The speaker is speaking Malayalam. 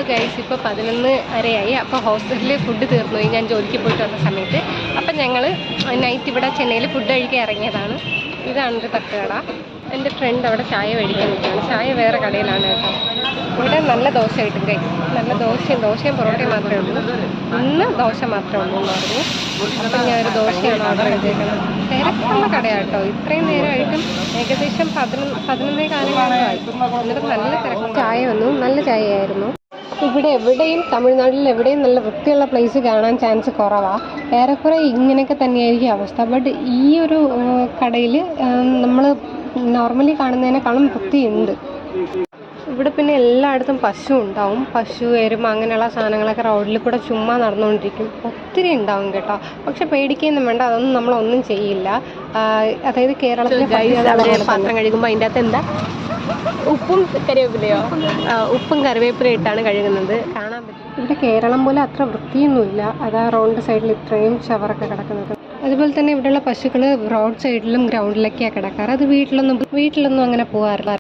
ഗൈസ്, ഇപ്പോൾ 11:30 അപ്പോൾ ഹോസ്പിറ്റലിൽ ഫുഡ് തീർന്നു പോയി ഞാൻ ജോലിക്ക് പോയിട്ട് വന്ന സമയത്ത്. അപ്പം ഞങ്ങൾ നൈറ്റ് ഇവിടെ ചെന്നൈയിൽ ഫുഡ് കഴിക്കാൻ ഇറങ്ങിയതാണ്. ഇതാണൊരു തട്ടുകട. എൻ്റെ ഫ്രണ്ട് അവിടെ ചായ മേടിക്കാൻ നിൽക്കുകയാണ്. ചായ വേറെ കടയിലാണ് കേട്ടോ. ഇവിടെ നല്ല ദോശ കിട്ടും ഗൈസ്. നല്ല ദോശയും പൊറോട്ടയും മാത്രമേ ഉള്ളൂ. ഇന്ന് ദോശ മാത്രമേ ഉള്ളൂ എന്ന് പറഞ്ഞു. അപ്പം ഞാനൊരു ദോശയാണ് ഓർഡർ ചെയ്തേക്കുന്നത്. തിരക്കുള്ള കടയാണ് കേട്ടോ. ഇത്രയും നേരമായിട്ടും ഏകദേശം 11 കാലങ്ങളായി. എന്നിട്ട് നല്ല തിരക്ക്. ചായ വന്നു, നല്ല ചായയായിരുന്നു. ഇവിടെ എവിടെയും തമിഴ്നാട്ടിൽ എവിടെയും നല്ല വൃത്തിയുള്ള പ്ലേസ് കാണാൻ ചാൻസ് കുറവാണ്. ഏറെക്കുറെ ഇങ്ങനെയൊക്കെ തന്നെയായിരിക്കും അവസ്ഥ. ബട്ട് ഈ ഒരു കടയിൽ നമ്മൾ നോർമലി കാണുന്നതിനേക്കാളും വൃത്തിയുണ്ട്. ഇവിടെ പിന്നെ എല്ലായിടത്തും പശു ഉണ്ടാവും. പശു, എരുമ അങ്ങനെയുള്ള സാധനങ്ങളൊക്കെ റോഡിൽ കൂടെ ചുമ്മാ നടന്നുകൊണ്ടിരിക്കും. ഒത്തിരി ഉണ്ടാവും കേട്ടോ. പക്ഷെ പേടിക്കുകയൊന്നും വേണ്ട, അതൊന്നും നമ്മളൊന്നും ചെയ്യില്ല. അതായത് കേരളത്തിലെ പാത്രം കഴുകുമ്പോൾ അതിൻ്റെ അകത്ത് എന്താ ഉപ്പും കറിവേപ്പിലയോ ഇട്ടാണ് കഴുകുന്നത്. കാണാൻ പറ്റും. ഇവിടെ കേരളം പോലെ അത്ര വൃത്തിയൊന്നുമില്ല. അതാ റോഡ് സൈഡിൽ ഇത്രയും ഷവറൊക്കെ കിടക്കുന്നത്. അതുപോലെ തന്നെ ഇവിടെയുള്ള പശുക്കൾ റോഡ് സൈഡിലും ഗ്രൗണ്ടിലൊക്കെയാണ് കിടക്കാറ്. അത് വീട്ടിലൊന്നും അങ്ങനെ പോകാറില്ല.